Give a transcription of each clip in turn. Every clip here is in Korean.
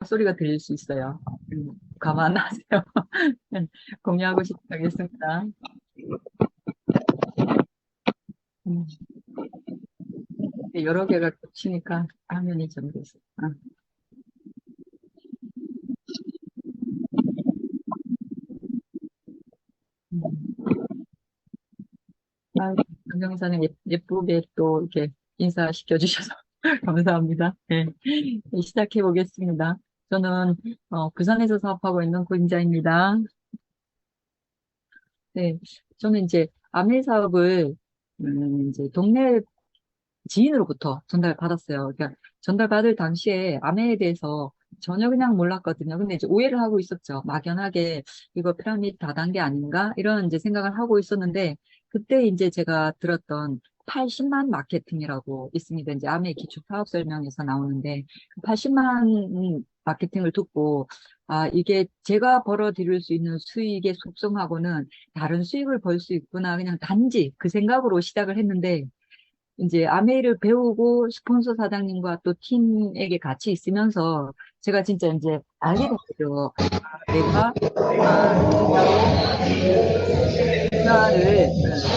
소리가 들릴 수 있어요. 감안하세요. 공유하고 싶겠습니다. 음, 여러 개가 겹치니까 화면이 좀 됐어요. 음. 아, 강경사님 예쁘게 또 이렇게 인사시켜 주셔서 감사합니다. 네, 시작해 보겠습니다. 저는 부산에서 사업하고 있는 구임자입니다. 네, 저는 이제 아메 사업을 이제 동네 지인으로부터 전달받았어요. 그러니까 전달받을 당시에 아메에 대해서 전혀 그냥 몰랐거든요. 근데 이제 오해를 하고 있었죠. 막연하게 이거 피라미드 다단계 아닌가? 이런 이제 생각을 하고 있었는데 그때 이제 제가 들었던 80만 마케팅이라고 있습니다. 이제 아메 기초 사업 설명에서 나오는데 80만 마케팅을 듣고 아, 이게 제가 벌어들일 수 있는 수익의 속성하고는 다른 수익을 벌 수 있구나. 그냥 단지 그 생각으로 시작을 했는데 이제 아메이를 배우고 스폰서 사장님과 또 팀에게 같이 있으면서 제가 진짜 이제 알게 됐어요. 내가 진짜로 투자를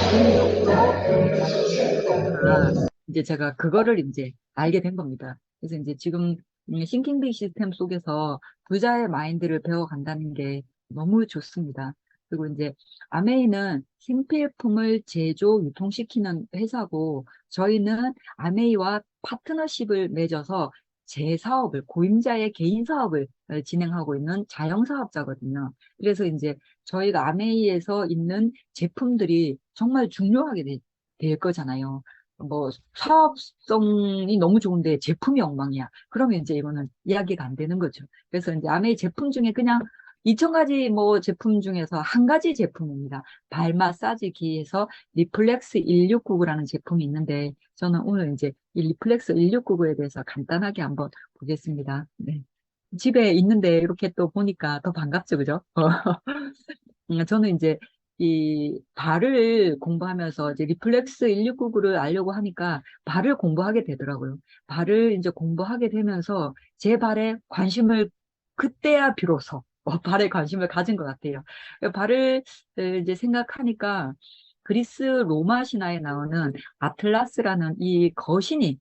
개인적으로 할 수 없구나. 이제 제가 그거를 이제 알게 된 겁니다. 그래서 이제 지금 싱킹빅 시스템 속에서 부자의 마인드를 배워간다는 게 너무 좋습니다. 그리고 이제 아메이는 생필품을 제조, 유통시키는 회사고 저희는 아메이와 파트너십을 맺어서 제 사업을, 고임자의 개인 사업을 진행하고 있는 자영사업자거든요. 그래서 이제 저희가 아메이에서 있는 제품들이 정말 중요하게 될 거잖아요. 뭐 사업성이 너무 좋은데 제품이 엉망이야. 그러면 이제 이거는 이야기가 안 되는 거죠. 그래서 이제 아메이 제품 중에 그냥 2,000가지 뭐 제품 중에서 한 가지 제품입니다. 발 마사지기에서 리플렉스 1699라는 제품이 있는데 저는 오늘 이제 이 리플렉스 1699에 대해서 간단하게 한번 보겠습니다. 네. 집에 있는데 이렇게 또 보니까 더 반갑죠, 그죠? 저는 이제 이 발을 공부하면서 이제 리플렉스 1699를 알려고 하니까 발을 공부하게 되더라고요. 발을 이제 공부하게 되면서 제 발에 관심을 그때야 비로소 발에 관심을 가진 것 같아요. 발을 이제 생각하니까 그리스 로마 신화에 나오는 아틀라스라는 이 거신이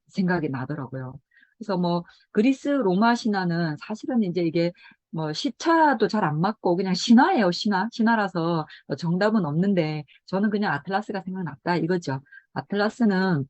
생각이 나더라고요. 그래서 뭐 그리스 로마 신화는 사실은 이제 이게 뭐 시차도 잘 안 맞고 그냥 신화예요, 신화. 신화라서 정답은 없는데 저는 그냥 아틀라스가 생각났다 이거죠. 아틀라스는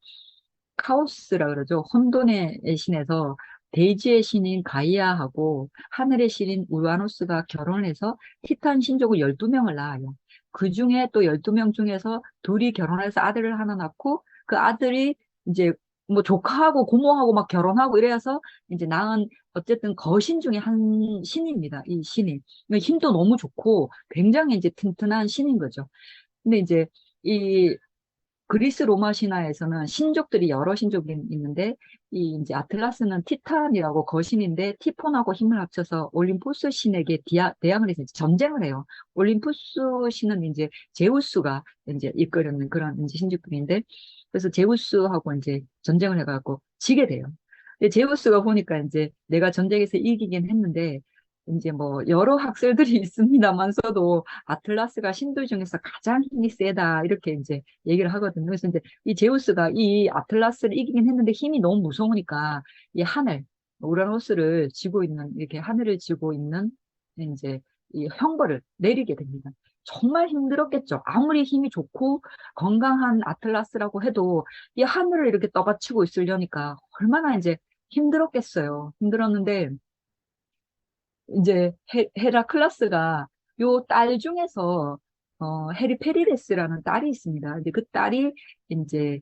카오스라 그러죠. 혼돈의 신에서 대지의 신인 가이아하고 하늘의 신인 우라노스가 결혼해서 티탄 신족을 12명을 낳아요. 그 중에 또 12명 중에서 둘이 결혼해서 아들을 하나 낳고 그 아들이 이제 뭐 조카하고 고모하고 막 결혼하고 이래서 이제 낳은 어쨌든 거신 중에 한 신입니다. 이 신이. 힘도 너무 좋고 굉장히 이제 튼튼한 신인 거죠. 근데 이제 이 그리스 로마 신화에서는 신족들이 여러 신족이 있는데 이 이제 아틀라스는 티탄이라고 거신인데 티폰하고 힘을 합쳐서 올림푸스 신에게 대항을 해서 이제 전쟁을 해요. 올림푸스 신은 이제 제우스가 이제 이끄는 그런 이제 신족들인데 그래서 제우스하고 이제 전쟁을 해가지고 지게 돼요. 근데 제우스가 보니까 이제 내가 전쟁에서 이기긴 했는데 이제 뭐 여러 학설들이 있습니다만서도 아틀라스가 신들 중에서 가장 힘이 세다 이렇게 이제 얘기를 하거든요. 그래서 이제 이 제우스가 이 아틀라스를 이기긴 했는데 힘이 너무 무서우니까 이 하늘, 우라노스를 쥐고 있는, 이렇게 하늘을 쥐고 있는 이제 이 형벌을 내리게 됩니다. 정말 힘들었겠죠. 아무리 힘이 좋고 건강한 아틀라스라고 해도 이 하늘을 이렇게 떠받치고 있으려니까 얼마나 이제 힘들었겠어요. 힘들었는데 이제 헤라클라스가 요 딸 중에서 헤리페리데스라는 딸이 있습니다. 근데 그 딸이 이제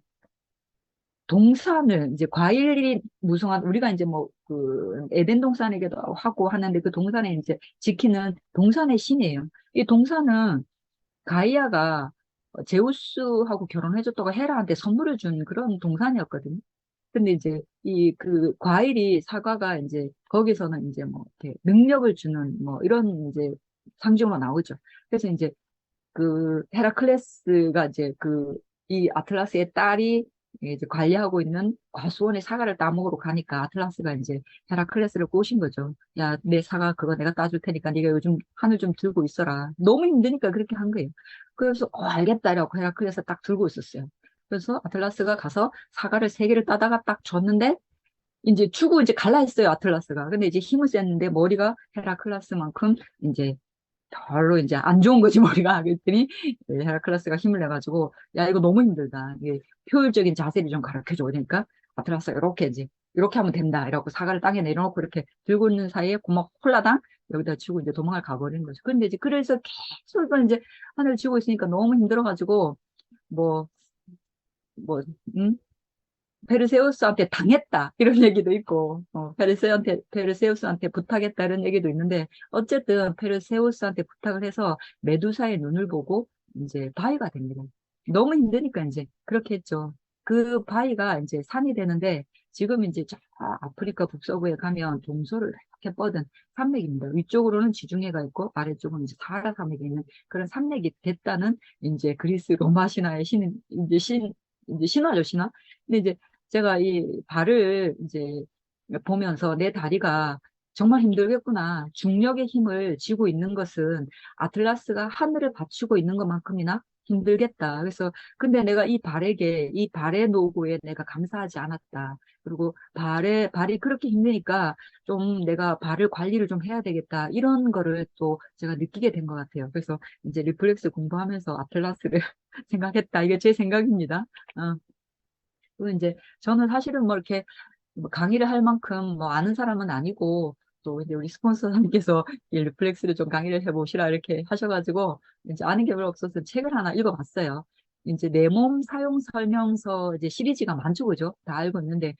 동산을 이제 과일이 무성한 우리가 이제 뭐 그 에덴 동산이기도 하고 하는데 그 동산에 이제 지키는 동산의 신이에요. 이 동산은 가이아가 제우스하고 결혼해줬다고 헤라한테 선물을 준 그런 동산이었거든요. 근데 이제 이 그 과일이 사과가 이제 거기서는 이제 뭐 이렇게 능력을 주는 뭐 이런 이제 상징으로 나오죠. 그래서 이제 그 헤라클레스가 이제 그 이 아틀라스의 딸이 이제 관리하고 있는 과수원의 사과를 따먹으러 가니까 아틀라스가 이제 헤라클레스를 꼬신 거죠. 야, 내 사과 그거 내가 따줄 테니까 네가 요즘 하늘 좀 들고 있어라. 너무 힘드니까 그렇게 한 거예요. 그래서 알겠다라고 헤라클레스 딱 들고 있었어요. 그래서 아틀라스가 가서 사과를 세 개를 따다가 딱 줬는데 이제 주고 이제 갈라 했어요, 아틀라스가. 근데 이제 힘을 쐈는데 머리가 헤라클레스만큼 이제 별로 이제 안 좋은 거지, 머리가. 그랬더니 헤라클레스가 힘을 내가지고 야, 이거 너무 힘들다. 이게 효율적인 자세를 좀 가르쳐줘. 그러니까 아틀라스가 이렇게 이제 이렇게 하면 된다. 이러고 사과를 땅에 내려놓고 이렇게 들고 있는 사이에 고막 홀라당 여기다 치고 이제 도망을 가버리는 거죠. 근데 이제 그래서 계속 이걸 이제 하늘 치고 있으니까 너무 힘들어가지고 뭐, 뭐, 음? 페르세우스한테 당했다 이런 얘기도 있고 페르세우스한테 부탁했다 이런 얘기도 있는데 어쨌든 페르세우스한테 부탁을 해서 메두사의 눈을 보고 이제 바위가 됩니다. 너무 힘드니까 이제 그렇게 했죠. 그 바위가 이제 산이 되는데 지금 이제 저 아프리카 북서부에 가면 동서를 이렇게 뻗은 산맥입니다. 위쪽으로는 지중해가 있고 아래쪽은 이제 사하라 산맥이 있는 그런 산맥이 됐다는 이제 그리스 로마 신화의 이제 신화죠, 신화. 근데 이제 제가 이 발을 이제 보면서 내 다리가 정말 힘들겠구나. 중력의 힘을 쥐고 있는 것은 아틀라스가 하늘을 받치고 있는 것만큼이나 힘들겠다. 그래서 근데 내가 이 발의 노고에 내가 감사하지 않았다. 그리고 발이 그렇게 힘드니까 좀 내가 발을 관리를 좀 해야 되겠다. 이런 거를 또 제가 느끼게 된 것 같아요. 그래서 이제 리플렉스 공부하면서 아틀라스를 생각했다. 이게 제 생각입니다. 어. 그리고 이제 저는 사실은 뭐 이렇게 뭐 강의를 할 만큼 뭐 아는 사람은 아니고 또 이제 우리 스폰서님께서 이 리플렉스를 좀 강의를 해보시라 이렇게 하셔가지고 이제 아는 게 별로 없어서 책을 하나 읽어봤어요. 이제 내 몸 사용 설명서 이제 시리즈가 많죠, 그죠? 다 알고 있는데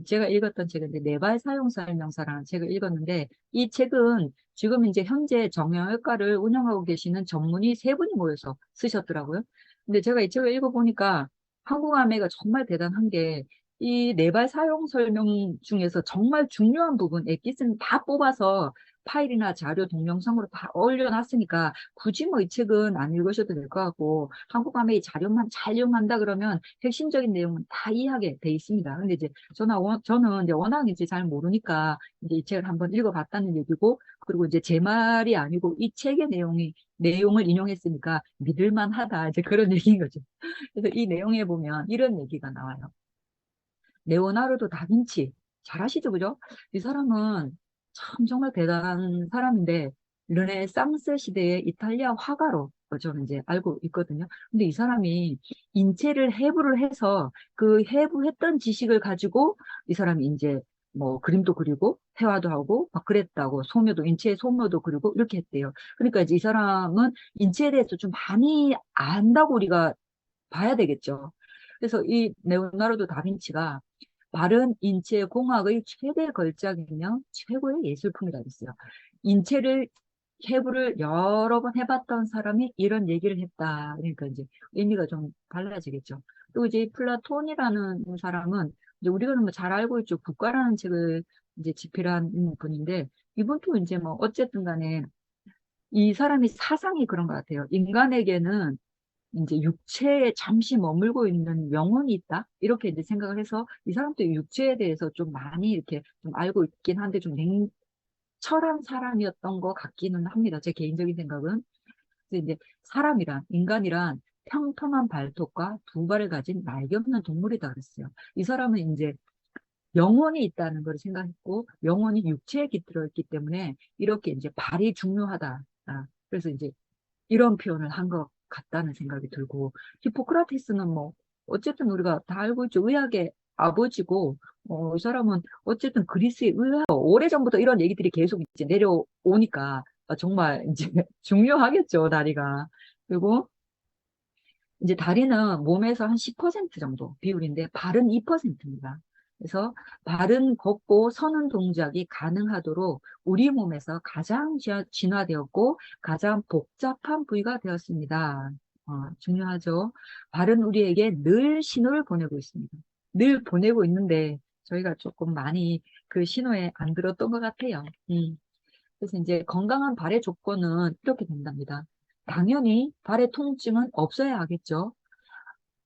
제가 읽었던 책은 이제 내발 사용 설명서라는 책을 읽었는데 이 책은 지금 이제 현재 정형외과를 운영하고 계시는 전문의 세 분이 모여서 쓰셨더라고요. 근데 제가 이 책을 읽어보니까 한국아메가 정말 대단한 게 이 네발 사용 설명 중에서 정말 중요한 부분, 엑기스는 다 뽑아서 파일이나 자료, 동영상으로 다 올려놨으니까 굳이 뭐 이 책은 안 읽으셔도 될 것 같고 한국아메 이 자료만 잘 이용한다 그러면 핵심적인 내용은 다 이해하게 돼 있습니다. 근데 이제 저는 이제 워낙 이제 잘 모르니까 이제 이 책을 한번 읽어봤다는 얘기고 그리고 이제 제 말이 아니고 이 책의 내용을 인용했으니까 믿을만하다 이제 그런 얘기인 거죠. 그래서 이 내용에 보면 이런 얘기가 나와요. 레오나르도 다빈치 잘 아시죠, 그죠? 이 사람은 참 정말 대단한 사람인데 르네상스 시대의 이탈리아 화가로 저는 이제 알고 있거든요. 근데 이 사람이 인체를 해부를 해서 그 해부했던 지식을 가지고 이 사람이 이제 뭐 그림도 그리고 회화도 하고 막 그랬다고 인체의 소묘도 그리고 이렇게 했대요. 그러니까 이제 이 사람은 인체에 대해서 좀 많이 안다고 우리가 봐야 되겠죠. 그래서 이 레오나르도 다빈치가 바른 인체 공학의 최대 걸작이며 최고의 예술품이라고 했어요. 인체를 해부를 여러 번 해봤던 사람이 이런 얘기를 했다. 그러니까 이제 의미가 좀 달라지겠죠. 또 이제 플라톤이라는 사람은 이제 우리가 뭐 잘 알고 있죠. 국가라는 책을 이제 집필한 분인데 이분도 이제 뭐 어쨌든 간에 이 사람이 사상이 그런 것 같아요. 인간에게는 이제 육체에 잠시 머물고 있는 영혼이 있다? 이렇게 이제 생각을 해서 이 사람도 육체에 대해서 좀 많이 이렇게 좀 알고 있긴 한데 좀 냉철한 사람이었던 것 같기는 합니다. 제 개인적인 생각은. 그래서 이제 인간이란 평평한 발톱과 두 발을 가진 날개 없는 동물이다 그랬어요. 이 사람은 이제 영혼이 있다는 걸 생각했고 영혼이 육체에 깃들어 있기 때문에 이렇게 이제 발이 중요하다. 그래서 이제 이런 표현을 한 것 같다는 생각이 들고 히포크라테스는 뭐 어쨌든 우리가 다 알고 있죠. 의학의 아버지고 이 사람은 어쨌든 그리스의 의학 오래전부터 이런 얘기들이 계속 이제 내려오니까 정말 이제 중요하겠죠, 다리가. 그리고 이제 다리는 몸에서 한 10% 정도 비율인데 발은 2%입니다. 그래서 발은 걷고 서는 동작이 가능하도록 우리 몸에서 가장 진화되었고 가장 복잡한 부위가 되었습니다. 중요하죠. 발은 우리에게 늘 신호를 보내고 있습니다. 늘 보내고 있는데 저희가 조금 많이 그 신호에 안 들었던 것 같아요. 그래서 이제 건강한 발의 조건은 이렇게 된답니다. 당연히 발의 통증은 없어야 하겠죠.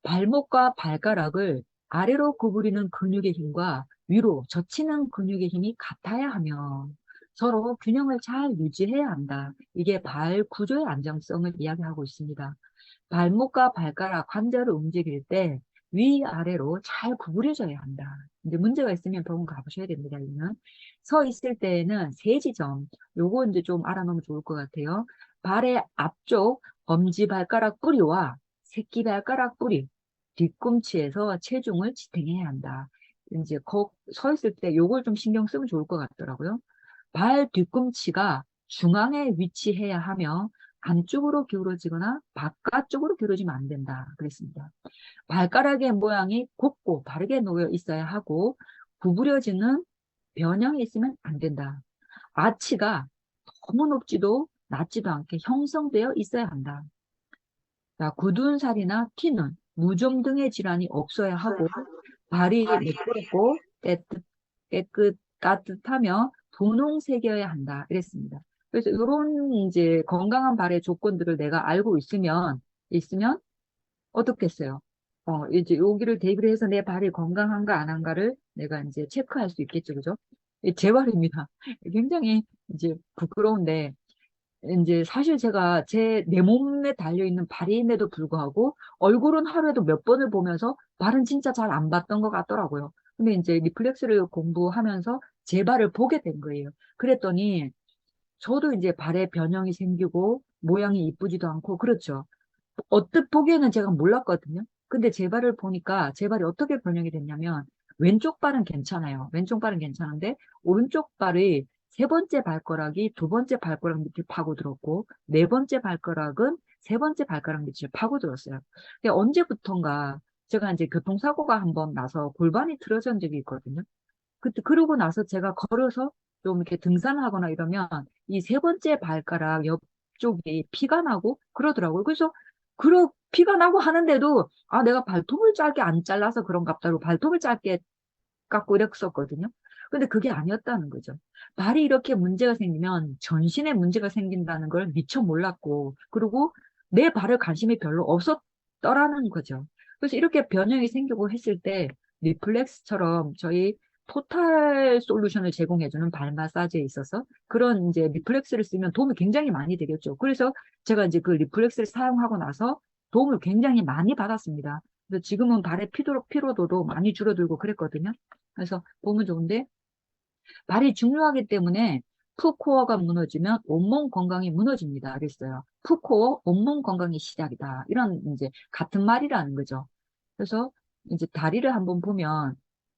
발목과 발가락을 아래로 구부리는 근육의 힘과 위로 젖히는 근육의 힘이 같아야 하며 서로 균형을 잘 유지해야 한다. 이게 발 구조의 안정성을 이야기하고 있습니다. 발목과 발가락, 관절을 움직일 때 위아래로 잘 구부려져야 한다. 이제 문제가 있으면 병원 가보셔야 됩니다. 이는 서 있을 때에는 세 지점, 요거 이제 좀 알아놓으면 좋을 것 같아요. 발의 앞쪽 엄지발가락 뿌리와 새끼발가락 뿌리, 뒤꿈치에서 체중을 지탱해야 한다. 이제 서 있을 때 요걸 좀 신경 쓰면 좋을 것 같더라고요. 발 뒤꿈치가 중앙에 위치해야 하며 안쪽으로 기울어지거나 바깥쪽으로 기울어지면 안 된다. 그랬습니다. 발가락의 모양이 곱고 바르게 놓여 있어야 하고 구부려지는 변형이 있으면 안 된다. 아치가 너무 높지도 낮지도 않게 형성되어 있어야 한다. 자, 굳은 살이나 티는 무좀 등의 질환이 없어야 하고 발이 매끄럽고 따뜻하며 분홍색이어야 한다. 이랬습니다. 그래서 이런 이제 건강한 발의 조건들을 내가 알고 있으면 어떻겠어요? 이제 여기를 대비를 해서 내 발이 건강한가 안 한가를 내가 이제 체크할 수 있겠죠. 그죠? 제 발입니다. 굉장히 이제 부끄러운데 이제 사실 제가 내 몸에 달려있는 발임에도 불구하고 얼굴은 하루에도 몇 번을 보면서 발은 진짜 잘 안 봤던 것 같더라고요. 근데 이제 리플렉스를 공부하면서 제 발을 보게 된 거예요. 그랬더니 저도 이제 발에 변형이 생기고 모양이 이쁘지도 않고 그렇죠. 언뜻 보기에는 제가 몰랐거든요. 근데 제 발을 보니까 제 발이 어떻게 변형이 됐냐면 왼쪽 발은 괜찮아요. 왼쪽 발은 괜찮은데 오른쪽 발의 세 번째 발가락이 두 번째 발가락 밑을 파고들었고 네 번째 발가락은 세 번째 발가락 밑을 파고들었어요. 근데 언제부턴가 제가 이제 교통사고가 한번 나서 골반이 틀어진 적이 있거든요. 그때 그러고 나서 제가 걸어서 좀 이렇게 등산하거나 이러면 이 세 번째 발가락 옆쪽에 피가 나고 그러더라고요. 그래서 피가 나고 하는데도 아 내가 발톱을 짧게 안 잘라서 그런가 보다고 발톱을 짧게 깎고 이랬었거든요. 근데 그게 아니었다는 거죠. 발이 이렇게 문제가 생기면 전신에 문제가 생긴다는 걸 미처 몰랐고 그리고 내 발을 관심이 별로 없었더라는 거죠. 그래서 이렇게 변형이 생기고 했을 때 리플렉스처럼 저희 토탈 솔루션을 제공해주는 발 마사지에 있어서 그런 이제 리플렉스를 쓰면 도움이 굉장히 많이 되겠죠. 그래서 제가 이제 그 리플렉스를 사용하고 나서 도움을 굉장히 많이 받았습니다. 그래서 지금은 발의 피로도도 많이 줄어들고 그랬거든요. 그래서 보면 좋은데 발이 중요하기 때문에 푸코어가 무너지면 온몸 건강이 무너집니다. 그랬어요. 푸코어 온몸 건강이 시작이다. 이런 이제 같은 말이라는 거죠. 그래서 이제 다리를 한번 보면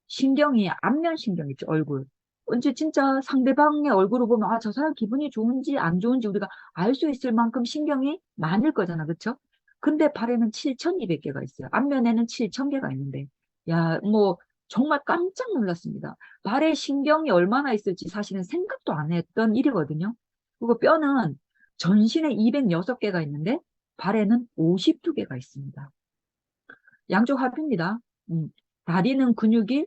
신경이 안면 신경 있죠. 얼굴. 언제 진짜 상대방의 얼굴을 보면 아, 저 사람 기분이 좋은지 안 좋은지 우리가 알 수 있을 만큼 신경이 많을 거잖아. 그렇죠? 근데 발에는 7,200개가 있어요. 앞면에는 7,000개가 있는데 야, 뭐 정말 깜짝 놀랐습니다. 발에 신경이 얼마나 있을지 사실은 생각도 안 했던 일이거든요. 그리고 뼈는 전신에 206개가 있는데 발에는 52개가 있습니다. 양쪽 합입니다. 다리는 근육이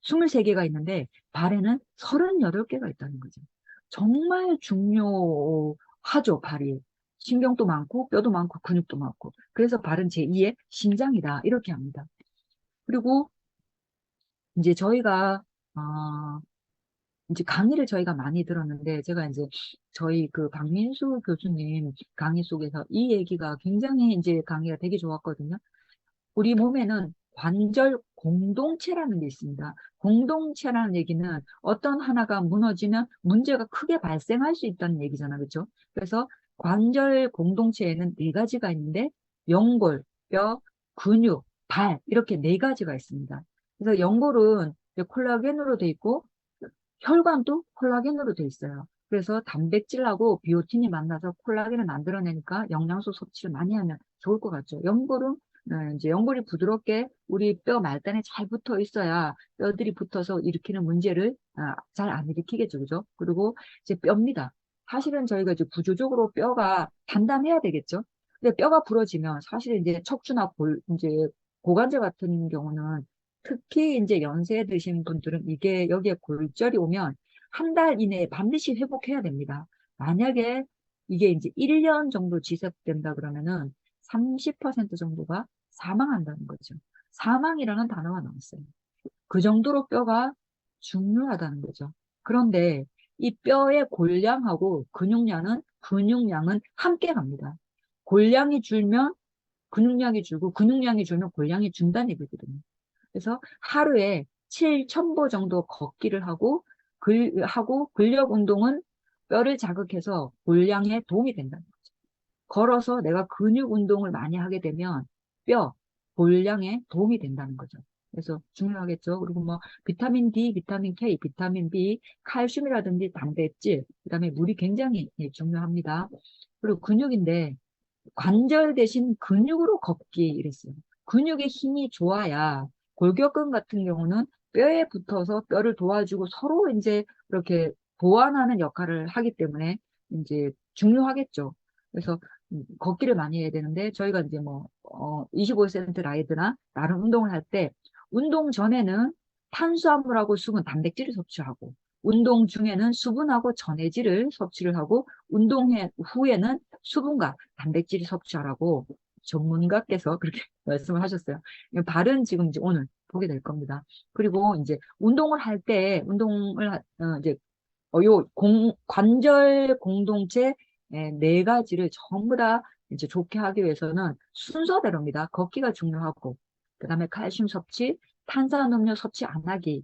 23개가 있는데 발에는 38개가 있다는 거죠. 정말 중요하죠, 발이. 신경도 많고 뼈도 많고 근육도 많고. 그래서 발은 제2의 심장이다. 이렇게 합니다. 그리고 이제 저희가 어, 이제 강의를 저희가 많이 들었는데 제가 이제 저희 그 박민수 교수님 강의 속에서 이 얘기가 굉장히 이제 강의가 되게 좋았거든요. 우리 몸에는 관절 공동체라는 게 있습니다. 공동체라는 얘기는 어떤 하나가 무너지면 문제가 크게 발생할 수 있다는 얘기잖아, 그렇죠? 그래서 관절 공동체에는 네 가지가 있는데 연골, 뼈, 근육, 발 이렇게 네 가지가 있습니다. 그래서 연골은 이제 콜라겐으로 돼 있고 혈관도 콜라겐으로 돼 있어요. 그래서 단백질하고 비오틴이 만나서 콜라겐을 만들어내니까 영양소 섭취를 많이 하면 좋을 것 같죠. 연골은 이제 연골이 부드럽게 우리 뼈 말단에 잘 붙어 있어야 뼈들이 붙어서 일으키는 문제를 잘 안 일으키겠죠, 그죠? 그리고 이제 뼈입니다. 사실은 저희가 이제 구조적으로 뼈가 단단해야 되겠죠. 근데 뼈가 부러지면 사실 이제 척추나 이제 고관절 같은 경우는 특히 이제 연세 드신 분들은 이게 여기에 골절이 오면 한 달 이내에 반드시 회복해야 됩니다. 만약에 이게 이제 1년 정도 지속된다 그러면은 30% 정도가 사망한다는 거죠. 사망이라는 단어가 나왔어요. 그 정도로 뼈가 중요하다는 거죠. 그런데 이 뼈의 골량하고 근육량은 함께 갑니다. 골량이 줄면 근육량이 줄고 근육량이 줄면 골량이 준다는 얘기거든요. 그래서 하루에 7,000보 정도 걷기를 하고 근력 운동은 뼈를 자극해서 골량에 도움이 된다. 걸어서 내가 근육 운동을 많이 하게 되면 뼈, 골량에 도움이 된다는 거죠. 그래서 중요하겠죠. 그리고 뭐 비타민 D, 비타민 K, 비타민 B, 칼슘이라든지 단백질, 그다음에 물이 굉장히 중요합니다. 그리고 근육인데 관절 대신 근육으로 걷기 이랬어요. 근육의 힘이 좋아야 골격근 같은 경우는 뼈에 붙어서 뼈를 도와주고 서로 이제 이렇게 보완하는 역할을 하기 때문에 이제 중요하겠죠. 그래서 걷기를 많이 해야 되는데 저희가 이제 뭐 25cm 라이드나 다른 운동을 할 때 운동 전에는 탄수화물하고 수분, 단백질을 섭취하고 운동 중에는 수분하고 전해질을 섭취를 하고 운동 후에는 수분과 단백질을 섭취하라고 전문가께서 그렇게 말씀을 하셨어요. 발은 지금 이제 오늘 보게 될 겁니다. 그리고 이제 운동을 할 때 이제 관절 공동체 네 가지를 전부 다 이제 좋게 하기 위해서는 순서대로입니다. 걷기가 중요하고, 그 다음에 칼슘 섭취, 탄산음료 섭취 안 하기,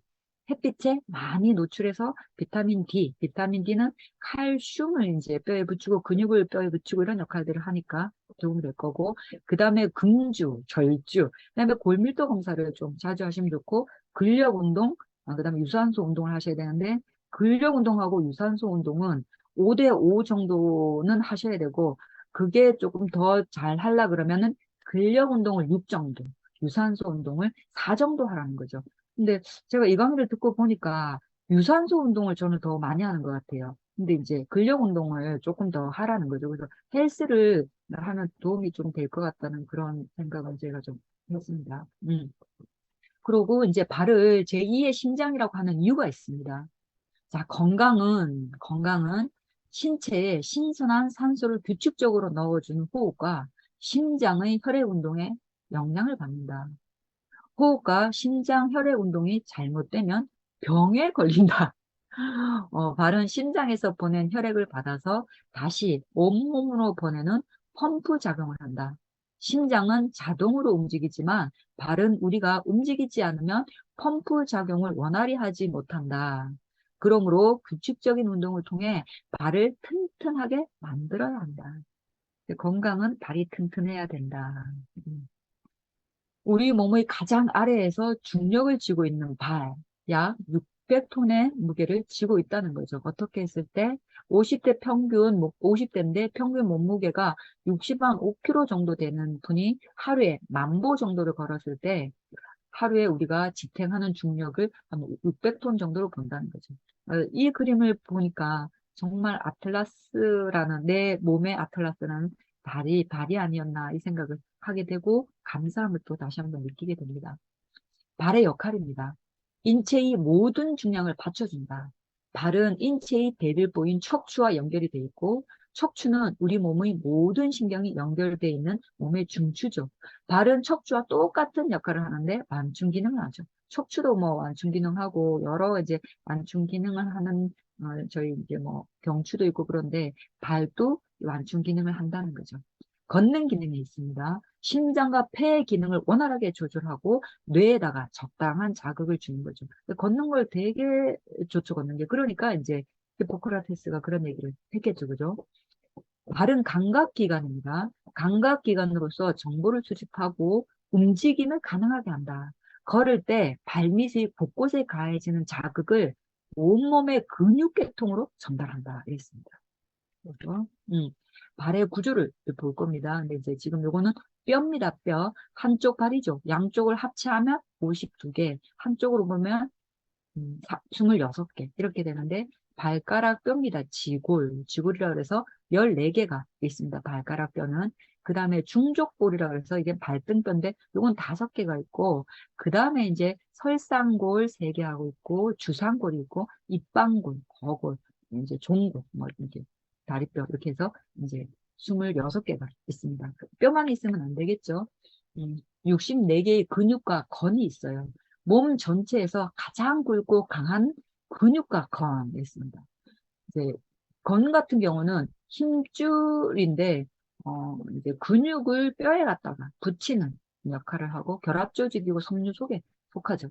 햇빛에 많이 노출해서 비타민 D는 칼슘을 이제 뼈에 붙이고 근육을 뼈에 붙이고 이런 역할들을 하니까 도움이 될 거고, 그 다음에 금주, 절주, 그 다음에 골밀도 검사를 좀 자주 하시면 좋고, 근력 운동, 그 다음에 유산소 운동을 하셔야 되는데, 근력 운동하고 유산소 운동은 5대5 정도는 하셔야 되고, 그게 조금 더 잘 하려 그러면은 근력 운동을 6 정도, 유산소 운동을 4 정도 하라는 거죠. 근데 제가 이 강의를 듣고 보니까 유산소 운동을 저는 더 많이 하는 것 같아요. 근데 이제 근력 운동을 조금 더 하라는 거죠. 그래서 헬스를 하면 도움이 좀 될 것 같다는 그런 생각을 제가 좀 했습니다. 그리고 이제 발을 제2의 심장이라고 하는 이유가 있습니다. 자, 건강은 신체에 신선한 산소를 규칙적으로 넣어주는 호흡과 심장의 혈액 운동에 영향을 받는다. 호흡과 심장 혈액 운동이 잘못되면 병에 걸린다. 발은 심장에서 보낸 혈액을 받아서 다시 온몸으로 보내는 펌프 작용을 한다. 심장은 자동으로 움직이지만 발은 우리가 움직이지 않으면 펌프 작용을 원활히 하지 못한다. 그러므로 규칙적인 운동을 통해 발을 튼튼하게 만들어야 한다. 건강은 발이 튼튼해야 된다. 우리 몸의 가장 아래에서 중력을 쥐고 있는 발, 약 600톤의 무게를 쥐고 있다는 거죠. 어떻게 했을 때 50대인데 평균 몸무게가 65kg 정도 되는 분이 하루에 10,000보 정도를 걸었을 때 하루에 우리가 지탱하는 중력을 한 600톤 정도로 본다는 거죠. 이 그림을 보니까 정말 내 몸의 아틀라스라는 발이 아니었나 이 생각을 하게 되고 감사함을 또 다시 한번 느끼게 됩니다. 발의 역할입니다. 인체의 모든 중량을 받쳐준다. 발은 인체의 대들보인 척추와 연결이 되어 있고 척추는 우리 몸의 모든 신경이 연결되어 있는 몸의 중추죠. 발은 척추와 똑같은 역할을 하는데 완충 기능을 하죠. 척추도 뭐 완충 기능하고 여러 이제 완충 기능을 하는 저희 이제 뭐 경추도 있고 그런데 발도 완충 기능을 한다는 거죠. 걷는 기능이 있습니다. 심장과 폐의 기능을 원활하게 조절하고 뇌에다가 적당한 자극을 주는 거죠. 걷는 걸 되게 좋죠, 걷는 게. 그러니까 이제 히포크라테스가 그런 얘기를 했겠죠, 그죠? 발은 감각기관입니다. 감각기관으로서 정보를 수집하고 움직임을 가능하게 한다. 걸을 때 발밑의 곳곳에 가해지는 자극을 온몸의 근육계통으로 전달한다. 이랬습니다. 그래서, 발의 구조를 볼 겁니다. 근데 이제 지금 요거는 뼈입니다, 뼈. 한쪽 발이죠. 양쪽을 합체하면 52개, 한쪽으로 보면 26개 이렇게 되는데 발가락 뼈입니다. 지골이라고 해서 14개가 있습니다. 발가락 뼈는. 그 다음에 중족골이라고 해서 이게 발등뼈인데 요건 5개가 있고 그 다음에 이제 설상골 3개 하고 있고 주상골이 있고 입방골, 거골, 이제 종골 뭐 이렇게 다리뼈 이렇게 해서 이제 26개가 있습니다. 뼈만 있으면 안 되겠죠. 64개의 근육과 건이 있어요. 몸 전체에서 가장 굵고 강한 근육과 건이 있습니다. 이제 건 같은 경우는 힘줄인데 이제 근육을 뼈에 갖다가 붙이는 역할을 하고 결합 조직이고 섬유 속에 속하죠.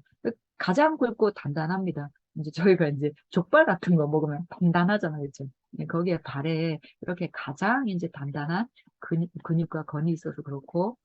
가장 굵고 단단합니다. 이제 저희가 이제 족발 같은 거 먹으면 단단하잖아요, 그렇죠? 네, 거기에 발에 이렇게 가장 이제 단단한 근육과 건이 있어서 그렇고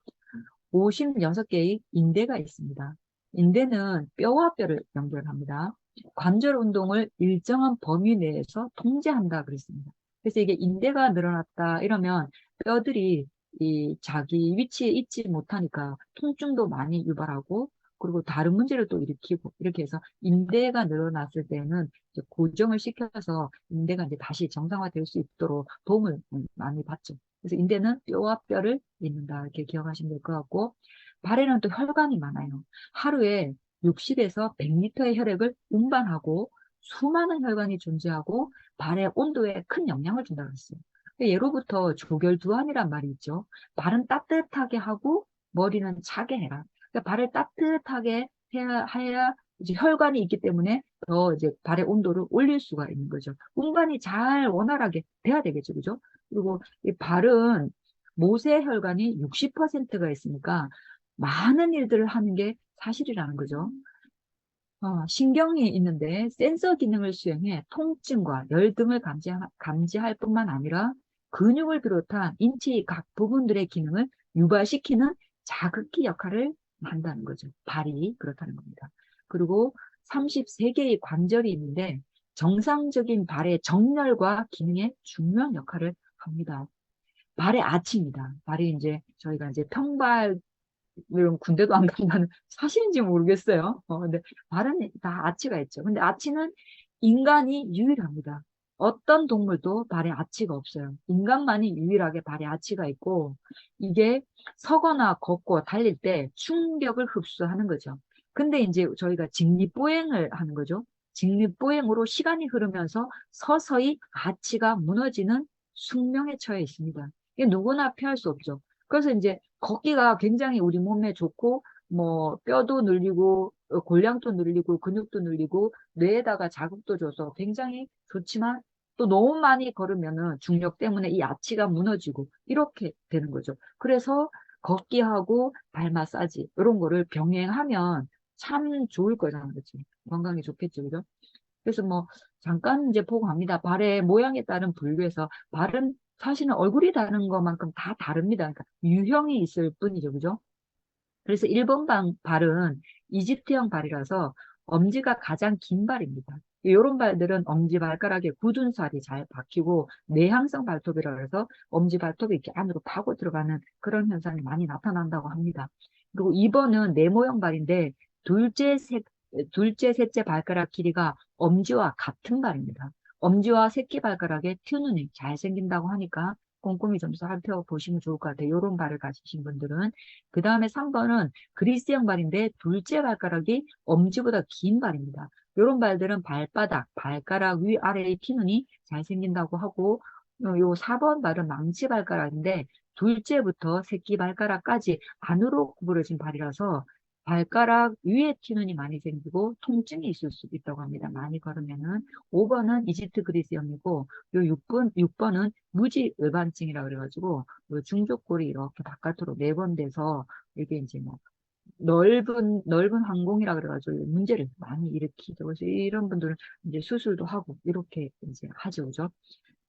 56개의 인대가 있습니다. 인대는 뼈와 뼈를 연결합니다. 관절 운동을 일정한 범위 내에서 통제한다 그랬습니다. 그래서 이게 인대가 늘어났다 이러면 뼈들이 이 자기 위치에 있지 못하니까 통증도 많이 유발하고 그리고 다른 문제를 또 일으키고 이렇게 해서 인대가 늘어났을 때는 이제 고정을 시켜서 인대가 이제 다시 정상화될 수 있도록 도움을 많이 받죠. 그래서 인대는 뼈와 뼈를 잇는다 이렇게 기억하시면 될 것 같고 발에는 또 혈관이 많아요. 하루에 60에서 100리터의 혈액을 운반하고 수많은 혈관이 존재하고 발의 온도에 큰 영향을 준다고 했어요. 예로부터 조결두안이란 말이 있죠. 발은 따뜻하게 하고 머리는 차게 해라. 그러니까 발을 따뜻하게 해야 이제 혈관이 있기 때문에 더 이제 발의 온도를 올릴 수가 있는 거죠. 운반이 잘 원활하게 돼야 되겠죠, 그죠? 그리고 이 발은 모세혈관이 60%가 있으니까 많은 일들을 하는 게 사실이라는 거죠. 신경이 있는데 센서 기능을 수행해 통증과 열 등을 감지할 뿐만 아니라 근육을 비롯한 인체의 각 부분들의 기능을 유발시키는 자극기 역할을 한다는 거죠. 발이 그렇다는 겁니다. 그리고 33개의 관절이 있는데 정상적인 발의 정렬과 기능에 중요한 역할을 합니다. 발의 아치입니다. 발이 이제 저희가 이제 평발 이런 군대도 안 간다는 사실인지 모르겠어요. 근데 발은 다 아치가 있죠. 근데 아치는 인간이 유일합니다. 어떤 동물도 발에 아치가 없어요. 인간만이 유일하게 발에 아치가 있고 이게 서거나 걷고 달릴 때 충격을 흡수하는 거죠. 근데 이제 저희가 직립보행을 하는 거죠. 직립보행으로 시간이 흐르면서 서서히 아치가 무너지는 숙명에 처해 있습니다. 이게 누구나 피할 수 없죠. 그래서 이제 걷기가 굉장히 우리 몸에 좋고, 뭐, 뼈도 늘리고, 골량도 늘리고, 근육도 늘리고, 뇌에다가 자극도 줘서 굉장히 좋지만, 또 너무 많이 걸으면은 중력 때문에 이 아치가 무너지고, 이렇게 되는 거죠. 그래서 걷기하고 발 마사지, 이런 거를 병행하면 참 좋을 거잖아요. 그치? 건강에 좋겠죠. 그죠? 그래서 뭐, 잠깐 이제 보고 갑니다. 발의 모양에 따른 분류에서 발은 사실은 얼굴이 다른 것만큼 다 다릅니다. 그러니까 유형이 있을 뿐이죠. 그죠? 그래서 1번 발은 이집트형 발이라서 엄지가 가장 긴 발입니다. 이런 발들은 엄지발가락에 굳은 살이 잘 박히고 내향성 발톱이라 해서 엄지발톱이 이렇게 안으로 파고 들어가는 그런 현상이 많이 나타난다고 합니다. 그리고 2번은 네모형 발인데 둘째, 셋, 둘째, 셋째 발가락 길이가 엄지와 같은 발입니다. 엄지와 새끼발가락에 튀눈이 잘 생긴다고 하니까 꼼꼼히 좀 살펴보시면 좋을 것 같아요. 이런 발을 가지신 분들은. 그 다음에 3번은 그리스형 발인데 둘째 발가락이 엄지보다 긴 발입니다. 이런 발들은 발바닥, 발가락 위아래의 피눈이 잘 생긴다고 하고 요 4번 발은 망치 발가락인데 둘째부터 새끼 발가락까지 안으로 구부러진 발이라서 발가락 위에 티눈이 많이 생기고 통증이 있을 수 있다고 합니다. 많이 걸으면은. 5번은 이집트 그리스형이고 요 6번은 무지 일반증이라 그래가지고 요 중족골이 이렇게 바깥으로 내번돼서 이게 이제 뭐 넓은 항공이라 그래가지고 문제를 많이 일으키죠. 그래서 이런 분들은 이제 수술도 하고 이렇게 이제 하죠. 그죠?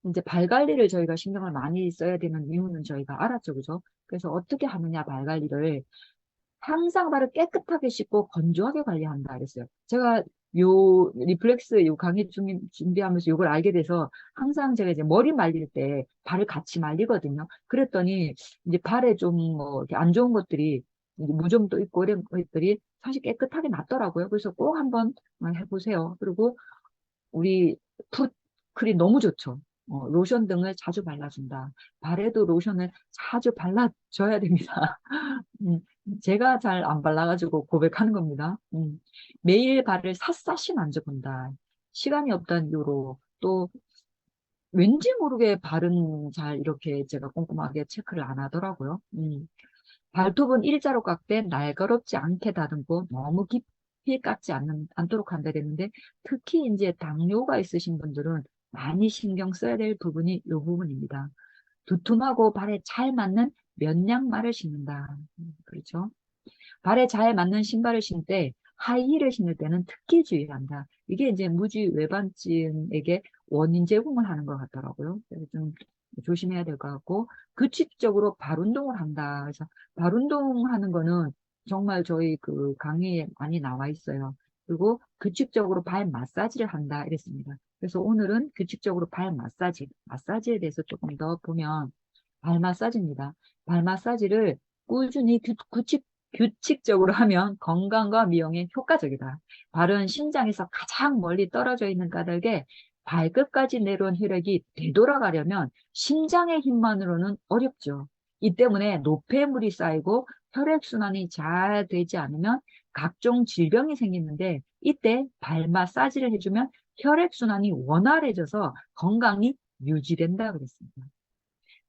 이제 발 관리를 저희가 신경을 많이 써야 되는 이유는 저희가 알았죠. 그죠? 그래서 어떻게 하느냐, 발 관리를. 항상 발을 깨끗하게 씻고 건조하게 관리한다 그랬어요. 제가 요 리플렉스 요 강의 준비하면서 이걸 알게 돼서 항상 제가 이제 머리 말릴 때 발을 같이 말리거든요. 그랬더니 이제 발에 좀 뭐 이렇게 안 좋은 것들이 이제 무좀도 있고 이런 것들이 사실 깨끗하게 낫더라고요. 그래서 꼭 한번 해보세요. 그리고 우리 풋클이 너무 좋죠. 로션 등을 자주 발라준다. 발에도 로션을 자주 발라줘야 됩니다. 음, 제가 잘 안 발라가지고 고백하는 겁니다. 매일 발을 샅샅이 만져본다. 시간이 없다는 이유로 또 왠지 모르게 발은 잘 이렇게 제가 꼼꼼하게 체크를 안 하더라고요. 발톱은 일자로 깎되 날카롭지 않게 다듬고 너무 깊이 깎지 않도록 한다 그랬는데, 특히 이제 당뇨가 있으신 분들은 많이 신경 써야 될 부분이 이 부분입니다. 두툼하고 발에 잘 맞는 면 양말을 신는다. 그렇죠? 발에 잘 맞는 신발을 신을 하이힐을 신을 때는 특히 주의한다. 이게 이제 무지 외반증에게 원인 제공을 하는 것 같더라고요. 그래서 좀 조심해야 될 것 같고, 규칙적으로 발 운동을 한다. 그래서 발 운동하는 거는 정말 저희 그 강의에 많이 나와 있어요. 그리고 규칙적으로 발 마사지를 한다. 이랬습니다. 그래서 오늘은 규칙적으로 발 마사지에 대해서 조금 더 보면, 발 마사지입니다. 발 마사지를 꾸준히 규칙적으로 하면 건강과 미용에 효과적이다. 발은 심장에서 가장 멀리 떨어져 있는 까닭에 발끝까지 내려온 혈액이 되돌아가려면 심장의 힘만으로는 어렵죠. 이 때문에 노폐물이 쌓이고 혈액순환이 잘 되지 않으면 각종 질병이 생기는데, 이때 발 마사지를 해주면 혈액순환이 원활해져서 건강이 유지된다 그랬습니다.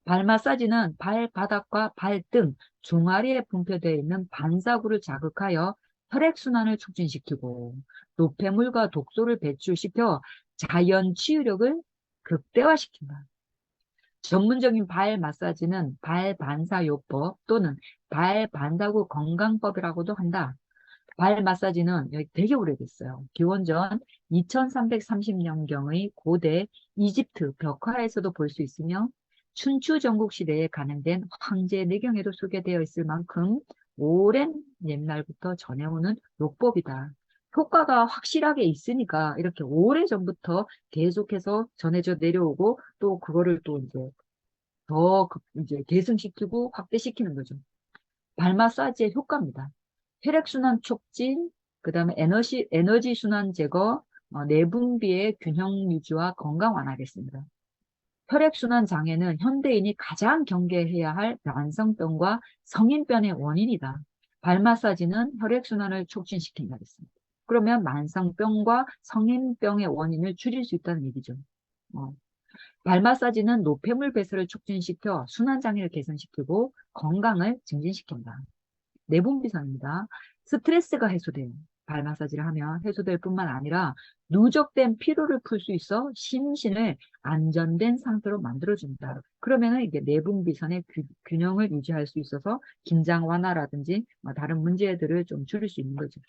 발 마사지는 발바닥과 발등, 종아리에 분포되어 있는 반사구를 자극하여 혈액순환을 촉진시키고 노폐물과 독소를 배출시켜 자연 치유력을 극대화시킨다. 전문적인 발 마사지는 발반사요법 또는 발반사구 건강법이라고도 한다. 발 마사지는 여기 되게 오래됐어요. 기원전 2330년경의 고대 이집트 벽화에서도 볼 수 있으며, 춘추 전국 시대에 간행된 황제 내경에도 소개되어 있을 만큼 오랜 옛날부터 전해오는 요법이다. 효과가 확실하게 있으니까 이렇게 오래전부터 계속해서 전해져 내려오고, 또 그거를 또 이제 이제 계승시키고 확대시키는 거죠. 발 마사지의 효과입니다. 혈액순환 촉진, 그 다음에 에너지 순환 제거, 내분비의 균형 유지와 건강 완화겠습니다. 혈액순환 장애는 현대인이 가장 경계해야 할 만성병과 성인병의 원인이다. 발 마사지는 혈액순환을 촉진시킨다 했습니다. 그러면 만성병과 성인병의 원인을 줄일 수 있다는 얘기죠. 발 마사지는 노폐물 배설을 촉진시켜 순환장애를 개선시키고 건강을 증진시킨다. 내분비선입니다. 스트레스가 해소돼요. 발 마사지를 하면 해소될 뿐만 아니라 누적된 피로를 풀 수 있어 심신을 안전된 상태로 만들어준다. 그러면은 이게 내분비선의 균형을 유지할 수 있어서 긴장 완화라든지 다른 문제들을 좀 줄일 수 있는 거죠.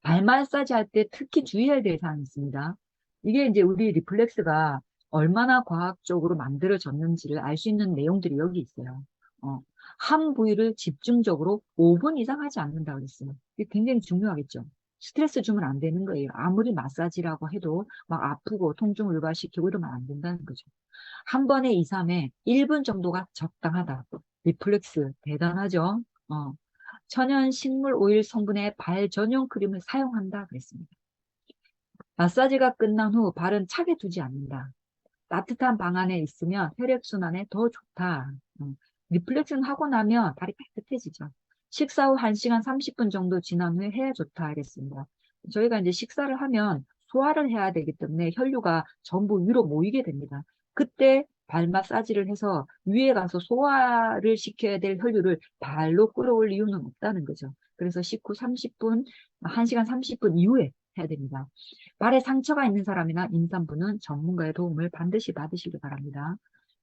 발 마사지 할 때 특히 주의해야 될 사항이 있습니다. 이게 이제 우리 리플렉스가 얼마나 과학적으로 만들어졌는지를 알 수 있는 내용들이 여기 있어요. 한 부위를 집중적으로 5분 이상 하지 않는다 그랬어요. 이게 굉장히 중요하겠죠. 스트레스 주면 안 되는 거예요. 아무리 마사지라고 해도 막 아프고 통증을 유발시키고 이러면 안 된다는 거죠. 한 번에 2, 3회 1분 정도가 적당하다. 리플렉스 대단하죠? 천연 식물 오일 성분의 발 전용 크림을 사용한다 그랬습니다. 마사지가 끝난 후 발은 차게 두지 않는다. 따뜻한 방 안에 있으면 혈액순환에 더 좋다. 리플렉션 하고 나면 발이 따뜻해지죠. 식사 후 1시간 30분 정도 지난 후에 해야 좋다 하겠습니다. 저희가 이제 식사를 하면 소화를 해야 되기 때문에 혈류가 전부 위로 모이게 됩니다. 그때 발 마사지를 해서 위에 가서 소화를 시켜야 될 혈류를 발로 끌어올 이유는 없다는 거죠. 그래서 식후 30분, 1시간 30분 이후에 해야 됩니다. 발에 상처가 있는 사람이나 임산부는 전문가의 도움을 반드시 받으시기 바랍니다.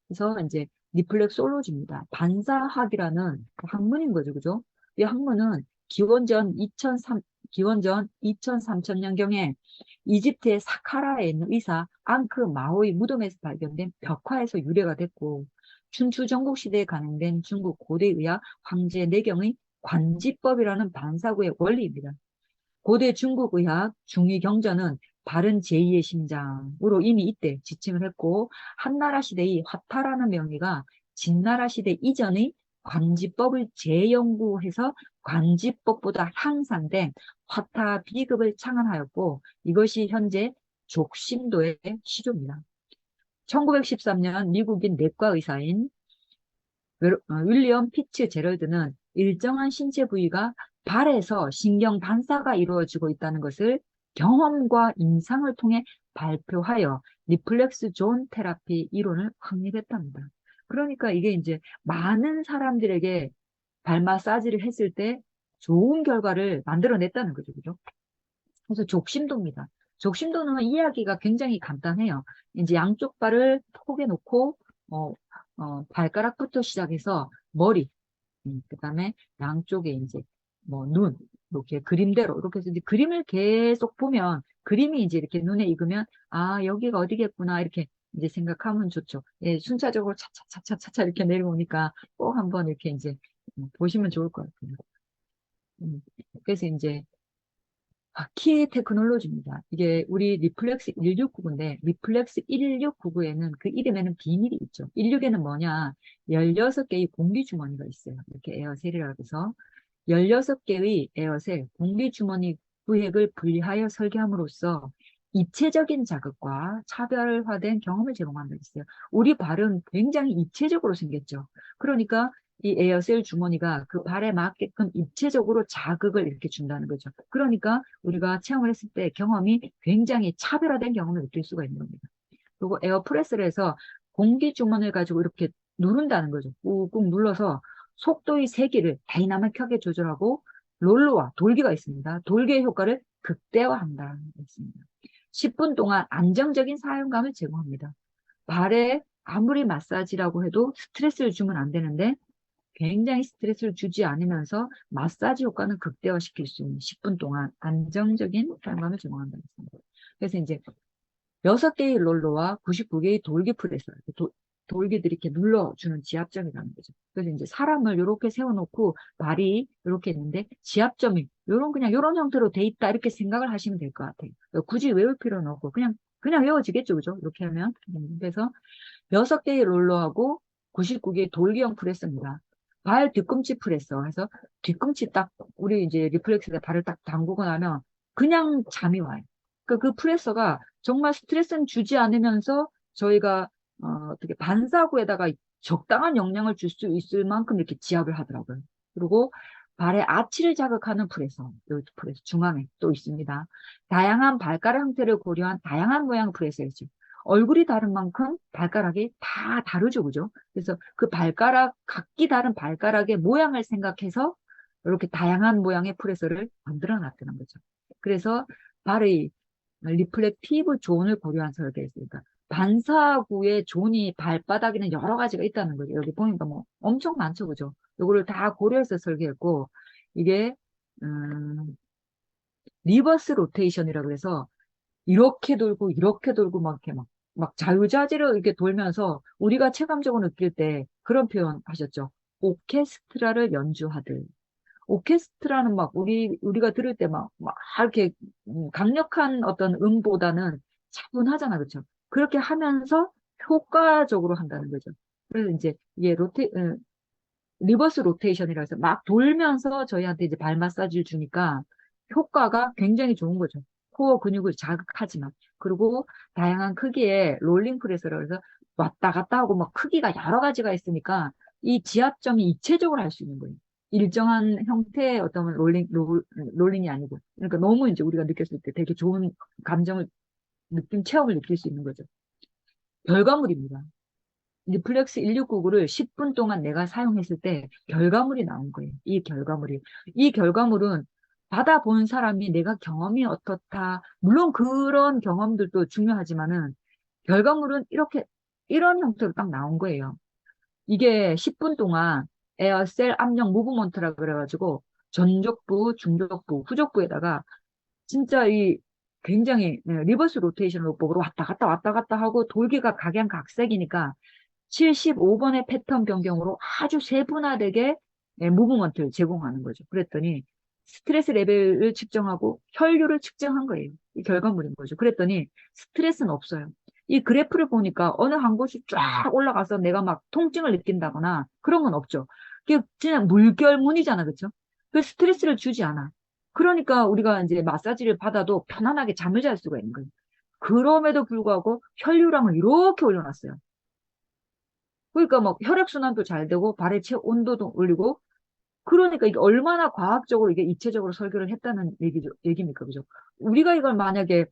그래서 이제 리플렉솔로지입니다. 반사학이라는 학문인 거죠, 그죠? 이 학문은 기원전 2000년경에 이집트의 사카라에 있는 의사 앙크 마오의 무덤에서 발견된 벽화에서 유래가 됐고, 춘추 전국 시대에 간행된 중국 고대 의학 황제 내경의 관지법이라는 반사구의 원리입니다. 고대 중국 의학 중위경전은 바른 제2의 심장으로 이미 이때 지칭을 했고, 한나라 시대의 화타라는 명의가 진나라 시대 이전의 관지법을 재연구해서 관지법보다 향상된 화타 비급을 창안하였고, 이것이 현재 족심도의 시조입니다. 1913년 미국인 내과 의사인 윌리엄 피츠 제럴드는 일정한 신체 부위가 발에서 신경 반사가 이루어지고 있다는 것을 경험과 임상을 통해 발표하여 리플렉스 존 테라피 이론을 확립했답니다. 그러니까 이게 이제 많은 사람들에게 발 마사지를 했을 때 좋은 결과를 만들어냈다는 거죠. 그죠? 그래서 족심도입니다. 족심도는 이야기가 굉장히 간단해요. 이제 양쪽 발을 포개 놓고, 어, 발가락부터 시작해서 머리, 그다음에 양쪽에 이제 뭐 눈, 이렇게 그림대로 이렇게 해서 이제 그림을 계속 보면 그림이 이제 이렇게 눈에 익으면 아, 여기가 어디겠구나 이렇게 이제 생각하면 좋죠. 예, 순차적으로 차차차차차 이렇게 내려오니까 꼭 한번 이렇게 이제 보시면 좋을 것 같아요. 음, 그래서 이제 키 테크놀로지입니다. 이게 우리 리플렉스 169인데 리플렉스 1699에는 그 이름에는 비밀이 있죠. 16에는 뭐냐? 16개의 공기 주머니가 있어요. 이렇게 에어셀이라고 해서 16개의 에어셀 공기 주머니 구획을 분리하여 설계함으로써 입체적인 자극과 차별화된 경험을 제공한다 했어요. 우리 발은 굉장히 입체적으로 생겼죠. 그러니까 이 에어셀 주머니가 그 발에 맞게끔 입체적으로 자극을 이렇게 준다는 거죠. 그러니까 우리가 체험을 했을 때 경험이 굉장히 차별화된 경험을 느낄 수가 있는 겁니다. 그리고 에어프레스를 해서 공기 주머니를 가지고 이렇게 누른다는 거죠. 꾹꾹 눌러서 속도의 세기를 다이나믹하게 조절하고 롤러와 돌기가 있습니다. 돌기의 효과를 극대화한다는 게 있습니다. 10분 동안 안정적인 사용감을 제공합니다. 발에 아무리 마사지라고 해도 스트레스를 주면 안 되는데 굉장히 스트레스를 주지 않으면서 마사지 효과는 극대화시킬 수 있는 10분 동안 안정적인 사용감을 제공한다는 것입니다. 그래서 이제 6개의 롤러와 99개의 돌기 프레서, 돌기들이 이렇게 눌러주는 지압점이라는 거죠. 그래서 이제 사람을 이렇게 세워놓고 발이 이렇게 있는데 지압점이 요런 그냥 이런 형태로 돼 있다 이렇게 생각을 하시면 될 것 같아요. 굳이 외울 필요는 없고 그냥 외워지겠죠, 그죠? 이렇게 하면. 그래서 6개의 롤러하고 99개의 돌기형 프레스입니다. 발 뒤꿈치 프레서 해서 뒤꿈치 딱 우리 이제 리플렉스에 발을 딱 담그고 나면 그냥 잠이 와요. 그 프레서가 정말 스트레스는 주지 않으면서 저희가 어떻게 반사구에다가 적당한 영향을 줄 수 있을 만큼 이렇게 지압을 하더라고요. 그리고 발의 아치를 자극하는 프레서, 여기 프레서 중앙에 또 있습니다. 다양한 발가락 형태를 고려한 다양한 모양 프레서이죠. 얼굴이 다른 만큼 발가락이 다 다르죠, 그죠? 그래서 그 발가락, 각기 다른 발가락의 모양을 생각해서 이렇게 다양한 모양의 프레서를 만들어 놨다는 거죠. 그래서 발의 리플렉티브 존을 고려한 설계였으니까 반사구의 존이 발바닥에는 여러 가지가 있다는 거죠. 여기 보니까 뭐 엄청 많죠, 그죠? 요거를 다 고려해서 설계했고 이게 리버스 로테이션이라고 해서 이렇게 돌고 막 이렇게 막 자유자재로 이렇게 돌면서 우리가 체감적으로 느낄 때 그런 표현 하셨죠. 오케스트라를 연주하듯. 오케스트라는 막 우리가 들을 때 막 이렇게 강력한 어떤 음보다는 차분하잖아. 그렇죠? 그렇게 하면서 효과적으로 한다는 거죠. 그래서 이제 이게 리버스 로테이션이라고 해서 막 돌면서 저희한테 이제 발 마사지를 주니까 효과가 굉장히 좋은 거죠. 코어 근육을 자극하지만. 그리고 다양한 크기의 롤링 프레스라고 해서 왔다 갔다 하고 막 크기가 여러 가지가 있으니까 이 지압점이 입체적으로 할 수 있는 거예요. 일정한 형태의 어떤 롤링이 아니고. 그러니까 너무 이제 우리가 느꼈을 때 되게 좋은 감정을, 체험을 느낄 수 있는 거죠. 결과물입니다. 리플렉스 1699를 10분 동안 내가 사용했을 때 결과물이 나온 거예요. 이 결과물이. 이 결과물은 받아본 사람이 내가 경험이 어떻다. 물론 그런 경험들도 중요하지만은 결과물은 이런 형태로 딱 나온 거예요. 이게 10분 동안 에어셀 압력 무브먼트라 그래가지고 전족부, 중족부, 후족부에다가 진짜 이 굉장히 리버스 로테이션 로법으로 왔다 갔다 하고 돌기가 각양각색이니까 75번의 패턴 변경으로 아주 세분화되게 무브먼트를 제공하는 거죠. 그랬더니 스트레스 레벨을 측정하고 혈류를 측정한 거예요. 이 결과물인 거죠. 그랬더니 스트레스는 없어요. 이 그래프를 보니까 어느 한 곳이 쫙 올라가서 내가 막 통증을 느낀다거나 그런 건 없죠. 그게 그냥 물결무늬잖아, 그렇죠? 그 스트레스를 주지 않아. 그러니까 우리가 이제 마사지를 받아도 편안하게 잠을 잘 수가 있는 거예요. 그럼에도 불구하고 혈류량을 이렇게 올려놨어요. 그러니까 막 혈액순환도 잘 되고 발의 온도도 올리고 그러니까 이게 얼마나 과학적으로 이게 입체적으로 설계를 했다는 얘기입니까? 그죠? 우리가 이걸 만약에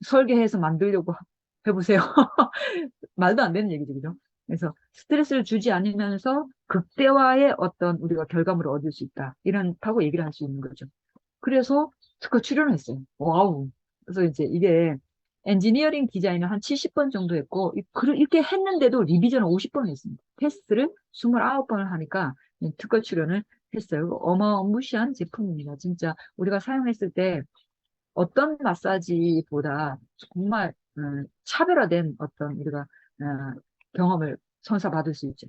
설계해서 만들려고 해보세요. 말도 안 되는 얘기죠. 그죠? 그래서 스트레스를 주지 않으면서 극대화의 어떤 우리가 결과물을 얻을 수 있다. 이렇다고 얘기를 할 수 있는 거죠. 그래서 특허 출연을 했어요. 와우. 그래서 이제 이게 엔지니어링 디자인을 한 70번 정도 했고, 이렇게 했는데도 리비전을 50번을 했습니다. 테스트를 29번을 하니까 특허 출연을 했어요. 어마무시한 제품입니다. 진짜 우리가 사용했을 때 어떤 마사지보다 정말 차별화된 어떤 우리가 경험을 선사받을 수 있죠.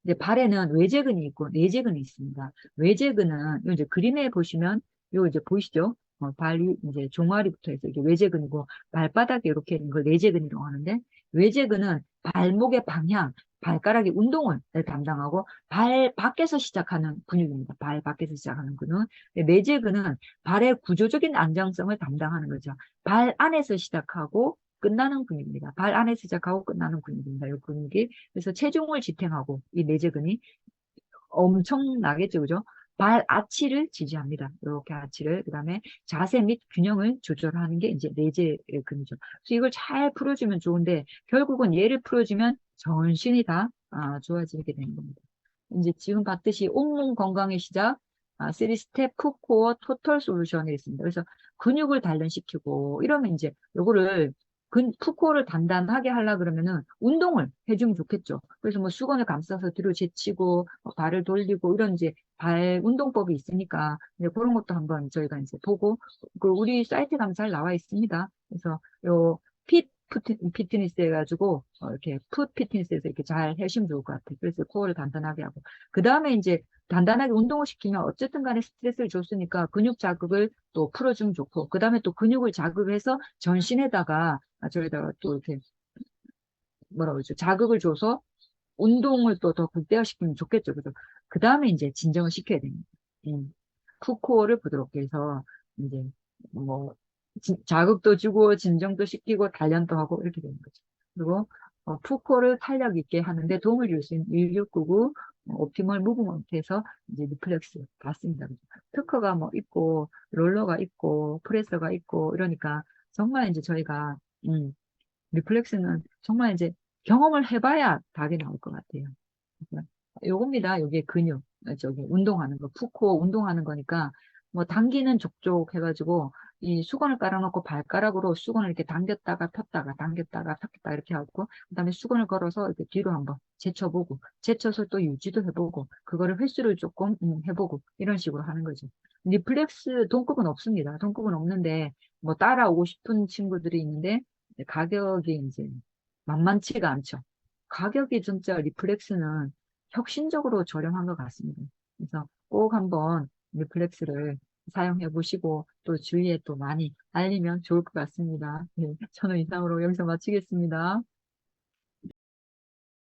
이제 발에는 외제근이 있고 내제근이 있습니다. 외제근은 요 이제 그림에 보시면 요 이제 보이시죠? 발이 이제 종아리부터 해서 이게 외제근이고 발바닥에 이렇게 있는 걸 내제근이라고 하는데 외제근은 발목의 방향, 발가락의 운동을 담당하고 발 밖에서 시작하는 근육입니다. 발 밖에서 시작하는 근육. 내제근은 발의 구조적인 안정성을 담당하는 거죠. 발 안에서 시작하고 끝나는 근육입니다. 발 안에서 시작하고 끝나는 근육입니다. 이 근육이 그래서 체중을 지탱하고 이 내재근이 엄청나겠죠, 그죠? 발 아치를 지지합니다. 이렇게 아치를 그다음에 자세 및 균형을 조절하는 게 이제 내재근이죠. 그래서 이걸 잘 풀어주면 좋은데 결국은 얘를 풀어주면 전신이 다 좋아지게 되는 겁니다. 이제 지금 봤듯이 온몸 건강의 시작 3스텝 푸코어 토털 솔루션이 있습니다. 그래서 근육을 단련시키고 이러면 이제 요거를 푸코어를 단단하게 하려 그러면은 운동을 해주면 좋겠죠. 그래서 뭐 수건을 감싸서 뒤로 제치고 발을 돌리고 이런 이제 발 운동법이 있으니까 이제 그런 것도 한번 저희가 이제 보고 그 우리 사이트 가면 잘 나와 있습니다. 그래서 요 피트니스 해가지고 이렇게 풋 피트니스에서 이렇게 잘 하시면 좋을 것 같아요. 그래서 코어를 단단하게 하고 그 다음에 이제 단단하게 운동을 시키면 어쨌든 간에 스트레스를 줬으니까 근육 자극을 또 풀어주면 좋고 그 다음에 또 근육을 자극해서 전신에다가 저기다가 또 이렇게 뭐라고 그러죠? 자극을 줘서 운동을 또 더 극대화시키면 좋겠죠. 그죠? 그 다음에 이제 진정을 시켜야 됩니다. 푸코어를 부드럽게 해서 이제 뭐 자극도 주고 진정도 시키고 단련도 하고 이렇게 되는 거죠. 그리고 푸코어를 탄력 있게 하는데 도움을 줄 수 있는 1699 옵티멀 무브먼트에서 이제 리플렉스 봤습니다. 그죠? 특허가 뭐 있고 롤러가 있고 프레서가 있고 이러니까 정말 이제 저희가 리플렉스는 정말 이제 경험을 해봐야 답이 나올 것 같아요. 그러니까 요겁니다. 요게 근육, 저기 운동하는 거, 푸코 운동하는 거니까 뭐 당기는 족족 해가지고 이 수건을 깔아놓고 발가락으로 수건을 이렇게 당겼다가 폈다가 당겼다가 폈다 이렇게 하고 그다음에 수건을 걸어서 이렇게 뒤로 한번 제쳐보고 제쳐서 또 유지도 해보고 그거를 횟수를 조금 해보고 이런 식으로 하는 거죠. 리플렉스 돈급은 없습니다. 돈급은 없는데 뭐 따라오고 싶은 친구들이 있는데 가격이 이제 만만치가 않죠. 가격이 진짜 리플렉스는 혁신적으로 저렴한 것 같습니다. 그래서 꼭 한번 리플렉스를 사용해 보시고 또 주위에 또 많이 알리면 좋을 것 같습니다. 네, 저는 이상으로 여기서 마치겠습니다.